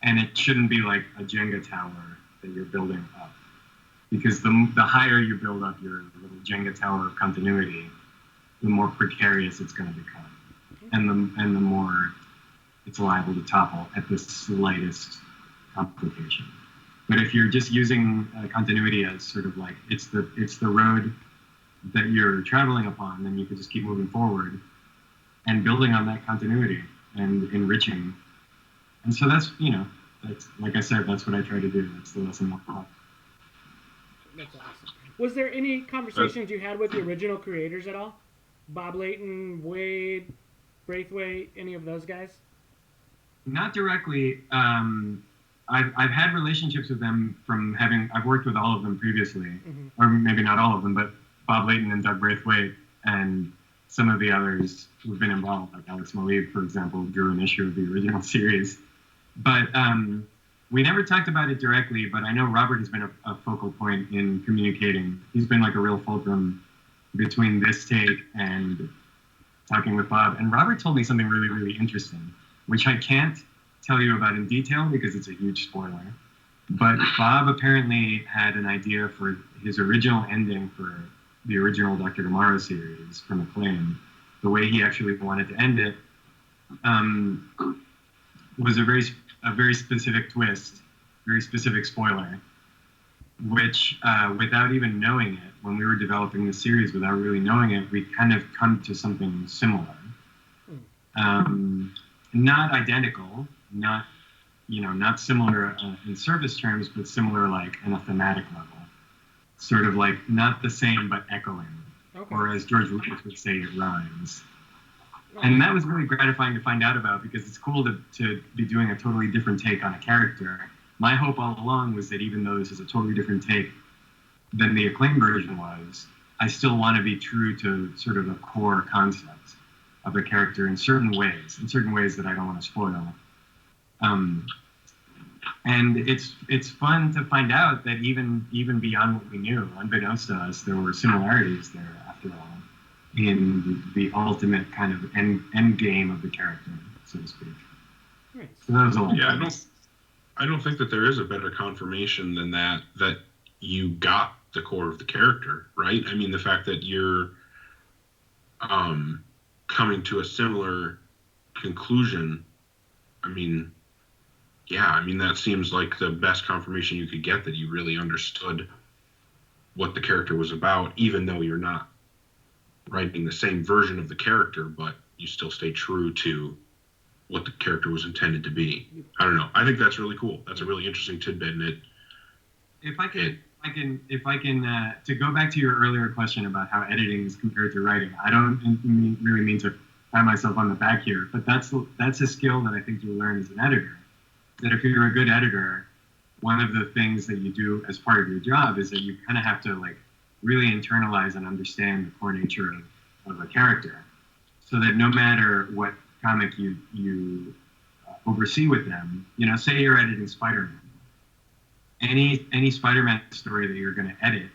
and it shouldn't be like a Jenga tower that you're building up. Because the higher you build up your little Jenga tower of continuity, the more precarious it's going to become, and the more it's liable to topple at the slightest complication. But if you're just using continuity as sort of like it's the road that you're traveling upon, then you can just keep moving forward and building on that continuity and enriching. And so that's like I said, that's what I try to do. That's the lesson I'm taught. That's awesome. Was there any conversations you had with the original creators at all? Bob Layton, Wade, Braithwaite, any of those guys? Not directly. I've had relationships with them I've worked with all of them previously, or maybe not all of them, but Bob Layton and Doug Braithwaite and some of the others who've been involved, like Alex Maleev, for example, drew an issue of the original series. But we never talked about it directly, but I know Robert has been a focal point in communicating. He's been like a real fulcrum between this take and talking with Bob. And Robert told me something really, really interesting, which I can't tell you about in detail because it's a huge spoiler. But Bob apparently had an idea for his original ending for the original Dr. Tomorrow series from Acclaim. The way he actually wanted to end it was a very specific twist, very specific spoiler, which without even knowing it, when we were developing the series, without really knowing it, we kind of come to something similar. Not identical, not similar in service terms, but similar like in a thematic level. Sort of like not the same, but echoing. Okay. Or as George Lucas would say, it rhymes. And that was really gratifying to find out about because it's cool to be doing a totally different take on a character. My hope all along was that even though this is a totally different take than the Acclaim version was, I still want to be true to sort of the core concept of a character in certain ways that I don't want to spoil. And it's fun to find out that even beyond what we knew, unbeknownst to us, there were similarities there after all in the ultimate kind of end game of the character, so to speak. Nice. So that was a lot. Yeah, I don't think that there is a better confirmation than that you got the core of the character, right? I mean, the fact that you're coming to a similar conclusion, that seems like the best confirmation you could get that you really understood what the character was about, even though you're not writing the same version of the character, but you still stay true to what the character was intended to be. I don't know. I think that's really cool. That's a really interesting tidbit, and If I can, to go back to your earlier question about how editing is compared to writing, I don't really mean to pat myself on the back here, but that's a skill that I think you'll learn as an editor. That if you're a good editor, one of the things that you do as part of your job is that you kind of have to like really internalize and understand the core nature of a character, so that no matter what comic you oversee with them, say you're editing Spider-Man, any Spider-Man story that you're going to edit,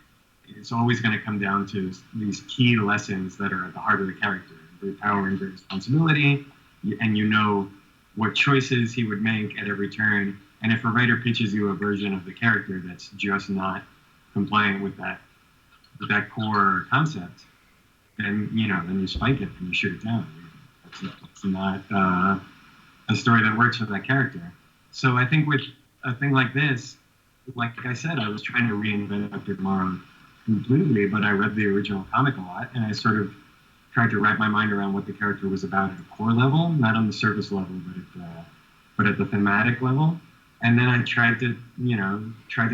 it's always going to come down to these key lessons that are at the heart of the character: great power and great responsibility, and what choices he would make at every turn. And if a writer pitches you a version of the character that's just not compliant with that core concept, then you spike it and you shoot it down. It's not a story that works for that character. So I think with a thing like this, like I said, I was trying to reinvent Dr. Tomorrow completely, but I read the original comic a lot, and I sort of tried to wrap my mind around what the character was about at a core level, not on the surface level, but at the thematic level. And then I tried to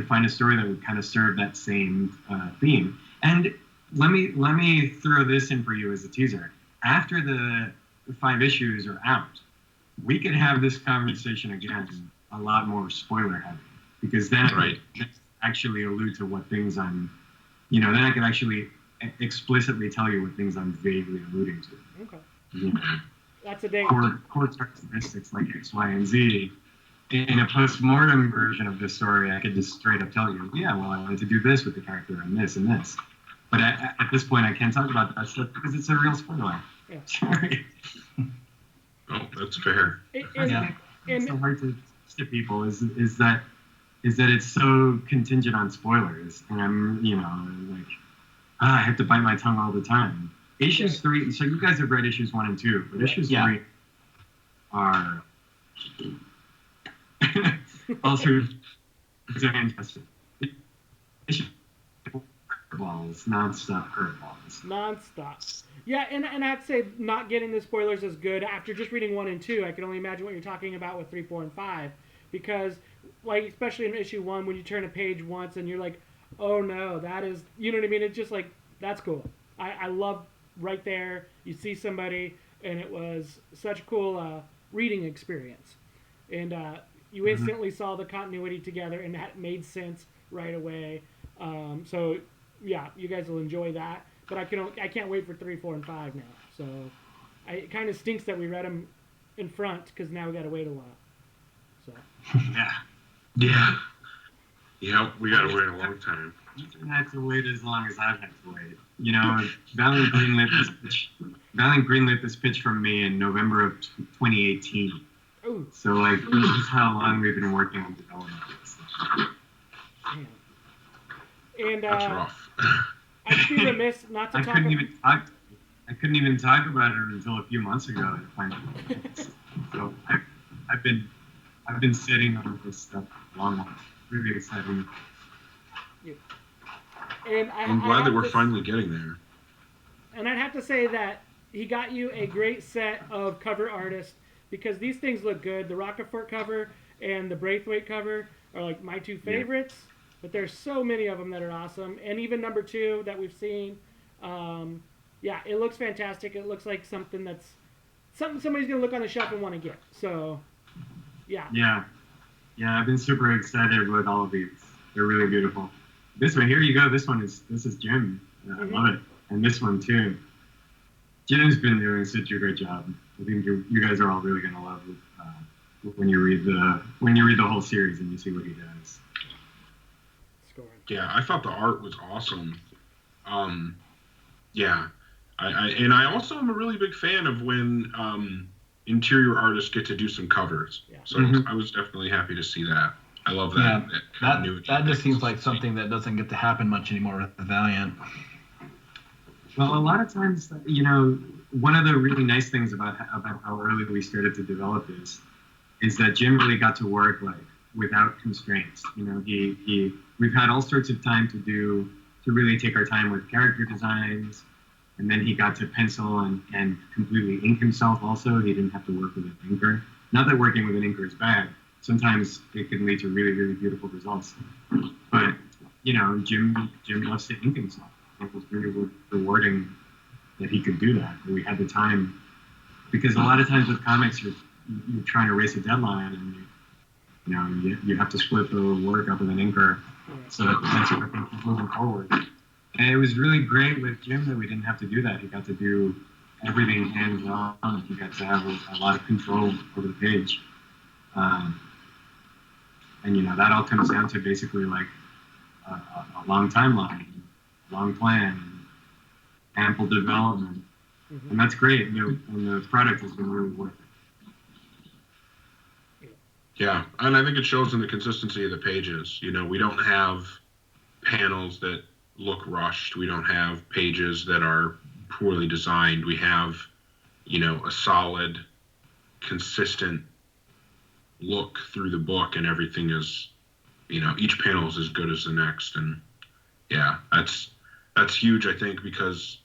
find a story that would kind of serve that same theme. And let me throw this in for you as a teaser. After the 5 issues are out, we could have this conversation again a lot more spoiler heavy, because then I could actually allude to what things then I could actually explicitly tell you what things I'm vaguely alluding to. Okay. That's a date. Core characteristics like X, Y, and Z. In a post-mortem version of this story, I could just straight up tell you, I wanted to do this with the character and this and this. But at this point, I can't talk about that stuff because it's a real spoiler. Yeah. Sorry. Oh, that's fair. It's so hard to people is that it's so contingent on spoilers, and I'm I have to bite my tongue all the time. Issues 3. So you guys have read issues 1 and 2, but issues 3 are also fantastic. Curveballs, non-stop curveballs. Non-stop. Yeah, and I have to say, not getting the spoilers is good. After just reading 1 and 2, I can only imagine what you're talking about with 3, 4, and 5. Because, like, especially in issue 1, when you turn a page once and you're like, oh no, that is, you know what I mean? It's just like, that's cool. I love right there, you see somebody, and it was such a cool reading experience. And you instantly saw the continuity together, and that made sense right away. So, yeah, you guys will enjoy that. But I can't wait for 3, 4, and 5 now. So it kind of stinks that we read them in front because now we got to wait a while. So. Yeah, we got to wait a long time. You don't have to wait as long as I've had to wait. You know, Valiant greenlit this pitch from me in November of 2018. Ooh. So, like, this is how long we've been working on development of this stuff. And that's rough. I'd be remiss not to I talk couldn't about... even talk about it until a few months ago. So I've been sitting on this stuff for a long time. Really exciting. Yeah. And I'm glad that we're finally getting there. And I'd have to say that he got you a great set of cover artists because these things look good. The Rockefort cover and the Braithwaite cover are like my two favorites. Yeah. But there's so many of them that are awesome. And even number 2 that we've seen, it looks fantastic. It looks like something that's somebody's going to look on the shelf and want to get. So, yeah. Yeah, I've been super excited with all of these. They're really beautiful. This one, here you go. This is Jim. I love it. And this one, too. Jim's been doing such a great job. I think you guys are all really going to love it when you read the whole series and you see what he does. Yeah, I thought the art was awesome. I also am a really big fan of when interior artists get to do some covers. Yeah. So I was definitely happy to see that. I love that. Yeah, that just seems like something that doesn't get to happen much anymore with Valiant. Well, a lot of times, you know, one of the really nice things about how early we started to develop this is that Jim really got to work like without constraints. You know, we've had all sorts of time to really take our time with character designs, and then he got to pencil and completely ink himself also. He didn't have to work with an inker. Not that working with an inker is bad. Sometimes it can lead to really, really beautiful results. But, you know, Jim loves to ink himself. It was really rewarding that he could do that. We had the time, because a lot of times with comics, you're trying to race a deadline, and you have to split the work up with an inker so that the pencil can keep moving forward. And it was really great with Jim that we didn't have to do that. He got to do everything hands-on. He got to have a lot of control over the page. And, you know, that all comes down to basically like a long timeline, long plan, ample development. And that's great. And the product has been really worth it. Yeah, and I think it shows in the consistency of the pages. You know, we don't have panels that look rushed. We don't have pages that are poorly designed. We have, you know, a solid, consistent look through the book, and everything is, you know, each panel is as good as the next. And yeah, that's huge, I think, because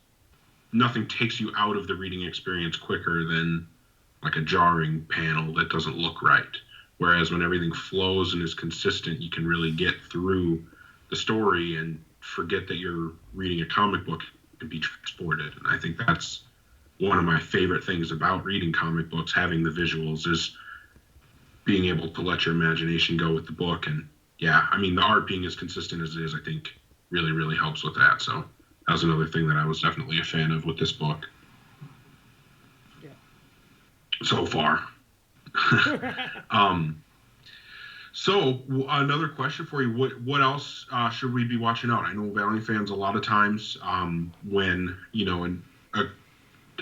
nothing takes you out of the reading experience quicker than like a jarring panel that doesn't look right. Whereas when everything flows and is consistent, you can really get through the story and forget that you're reading a comic book and be transported. And I think that's one of my favorite things about reading comic books, having the visuals, is being able to let your imagination go with the book. And yeah, I mean, the art being as consistent as it is, I think really, really helps with that. So that was another thing that I was definitely a fan of with this book. Yeah. So far. So another question for you: what else should we be watching out? I know Valiant fans a lot of times when, you know,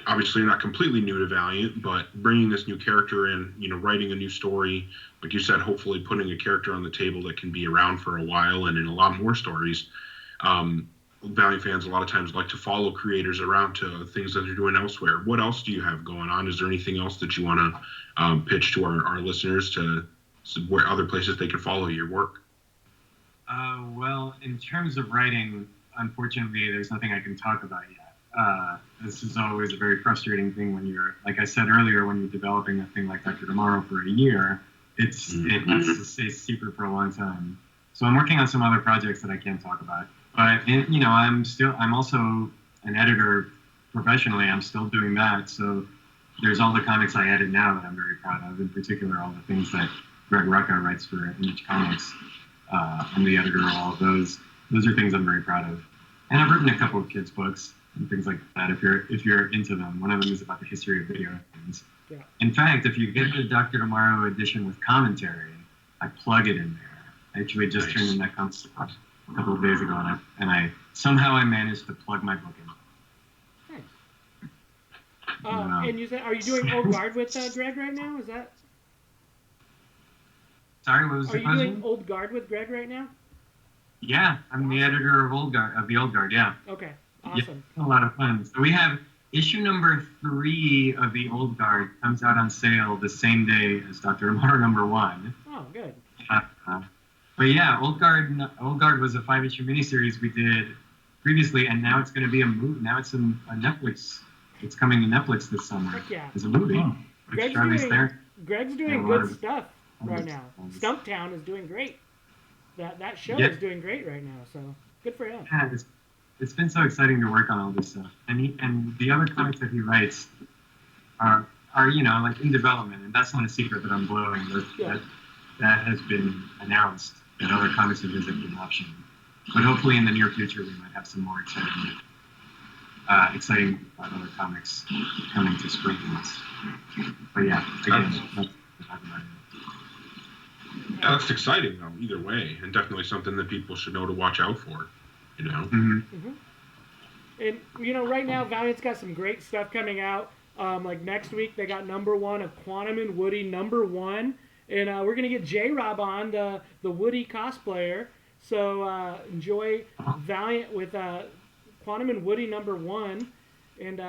obviously you're not completely new to Valiant, but bringing this new character in, you know, writing a new story, like you said, hopefully putting a character on the table that can be around for a while and in a lot more stories. Valiant fans a lot of times like to follow creators around to things that they're doing elsewhere. What else do you have going on? Is there anything else that you want to pitch to our listeners to where other places they can follow your work? Well, in terms of writing, unfortunately, there's nothing I can talk about yet. This is always a very frustrating thing when you're, like I said earlier, when you're developing a thing like Dr. Tomorrow for a year, it has to stay secret for a long time. So I'm working on some other projects that I can't talk about. But, you know, I'm also an editor professionally. I'm still doing that. So there's all the comics I edit now that I'm very proud of, in particular all the things that Greg Rucka writes for Image Comics. I'm the editor of all of those. Those are things I'm very proud of. And I've written a couple of kids' books and things like that if you're into them. One of them is about the history of video games. Yeah. In fact, if you get the Dr. Tomorrow edition with commentary, I plug it in there. I actually just turned in that comic a couple of days ago, and I somehow managed to plug my book in. Nice. And you said, are you doing Old Guard with Greg right now? Is that? Sorry, what was the question? Are you doing Old Guard with Greg right now? Yeah, I'm the editor of the Old Guard. Yeah. Okay. Awesome. Yeah, a lot of fun. So we have issue number 3 of the Old Guard comes out on sale the same day as Dr. Tomorrow number 1. Oh, good. But yeah, Old Guard was a 5-issue miniseries we did previously, and now it's going to be a movie. Now it's a Netflix. It's coming to Netflix this summer. Heck yeah. It's a movie. Oh. Greg's doing good stuff right now. Stumptown is doing great. That show is doing great right now. So good for him. Yeah, it's been so exciting to work on all this stuff, and the other comics that he writes are like in development, and that's not a secret that I'm blowing. That has been announced that other comics of his have been optioned. But hopefully in the near future we might have some more exciting other comics coming to screens. But yeah, again, that's exciting though, either way, and definitely something that people should know to watch out for. You know. Mm-hmm. And right now Valiant's got some great stuff coming out. Like next week they got number 1 of Quantum and Woody number 1, and we're gonna get J-Rob on, the Woody cosplayer. So enjoy Valiant with Quantum and Woody number 1, and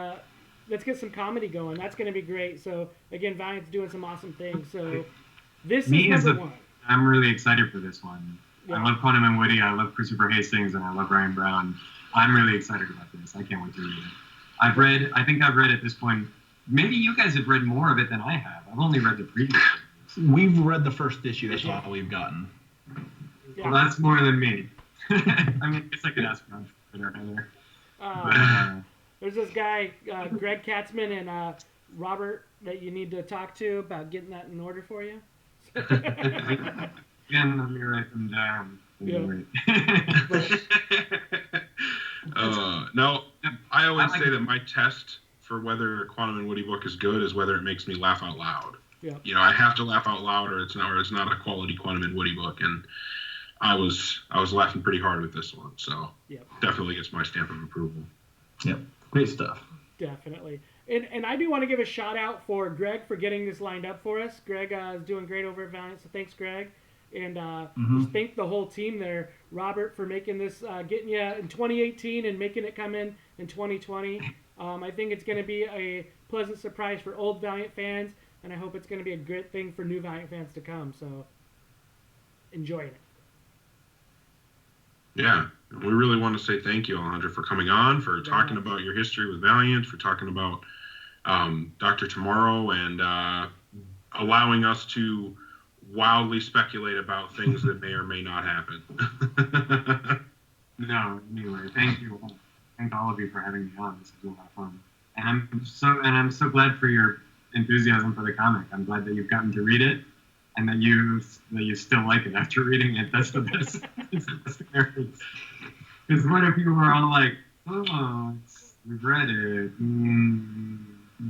let's get some comedy going. That's gonna be great. So again, Valiant's doing some awesome things. So this is number 1. I'm really excited for this one. Yeah. I love Quantum and Woody. I love Christopher Hastings, and I love Ryan Brown. I'm really excited about this. I can't wait to read it. I think I've read at this point. Maybe you guys have read more of it than I have. I've only read the previous. We've read the first issue. That's all we've gotten. Yeah. Well, that's more than me. I mean, it's like an ask on Twitter, Heather. There's this guy, Greg Katzman and Robert, that you need to talk to about getting that in order for you. Again, let me write them down. Yeah. Now, I always say that my test for whether a Quantum and Woody book is good is whether it makes me laugh out loud. Yeah. I have to laugh out loud, or it's not a quality Quantum and Woody book, and I was laughing pretty hard with this one, so definitely gets my stamp of approval. Yep, great stuff. Definitely. And I do want to give a shout out for Greg for getting this lined up for us. Greg is doing great over at Valiant, so thanks, Greg. And just thank the whole team there, Robert, for making this, getting you in 2018 and making it come in 2020. I think it's going to be a pleasant surprise for old Valiant fans, and I hope it's going to be a great thing for new Valiant fans to come. So enjoy it. Yeah, we really want to say thank you, Alejandro, for coming on, for talking about your history with Valiant, for talking about Dr. Tomorrow, and allowing us to wildly speculate about things that may or may not happen. No, anyway, thank you. Thank all of you for having me on. This was a lot of fun. And I'm so glad for your enthusiasm for the comic. I'm glad that you've gotten to read it, and that you still like it after reading it. That's the best. It's the best experience. Because what if you were all like, "Oh, we've read it.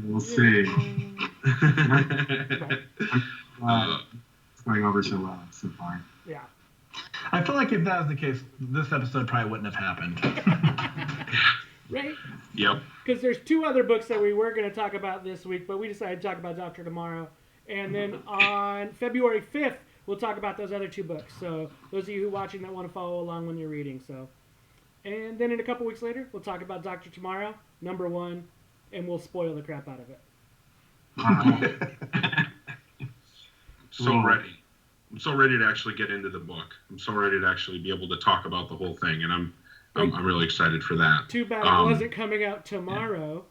We'll see." It's going over so well so far. Yeah. I feel like if that was the case, this episode probably wouldn't have happened. Right? Yep. Because there's 2 other books that we were going to talk about this week, but we decided to talk about Dr. Tomorrow. And then on February 5th, we'll talk about those other 2 books. So those of you who are watching that want to follow along when you're reading. So And then in a couple weeks later, we'll talk about Dr. Tomorrow, #1, and we'll spoil the crap out of it. Wow. So ready. I'm so ready to actually get into the book. I'm so ready to actually be able to talk about the whole thing, and I'm really excited for that. Too bad it wasn't coming out tomorrow.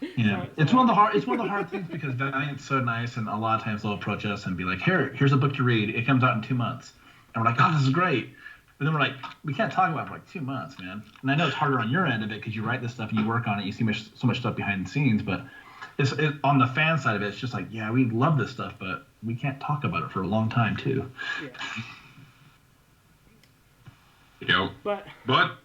Yeah, it's one of the hard things because Valiant's so nice, and a lot of times they'll approach us and be like, here's a book to read. It comes out in 2 months, and we're like, oh, this is great. But then we're like, we can't talk about it for like 2 months, man. And I know it's harder on your end of it because you write this stuff and you work on it. You see so much stuff behind the scenes, but it's on the fan side of it. It's just like, yeah, we love this stuff, but we can't talk about it for a long time too. Yeah. But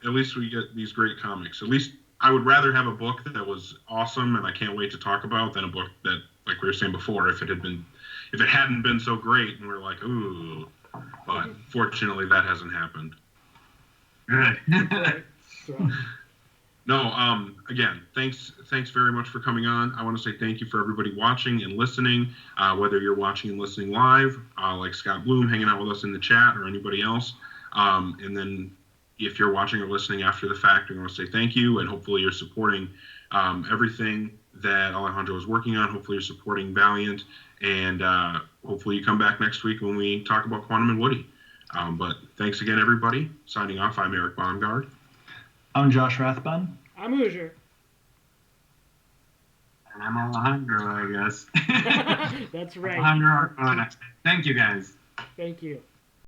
at least we get these great comics. At least I would rather have a book that was awesome and I can't wait to talk about than a book that, like we were saying before, if it hadn't been so great and we're like, ooh. But fortunately, that hasn't happened. Good. No, again, thanks very much for coming on. I want to say thank you for everybody watching and listening, whether you're watching and listening live, like Scott Bloom hanging out with us in the chat or anybody else. And then if you're watching or listening after the fact, I want to say thank you, and hopefully you're supporting everything that Alejandro is working on. Hopefully you're supporting Valiant, and hopefully you come back next week when we talk about Quantum and Woody. But thanks again, everybody. Signing off, I'm Eric Baumgard. I'm Josh Rathbun. I'm Hooser. And I'm Alejandro, I guess. That's right. Alejandro Arbona. Thank you, guys. Thank you.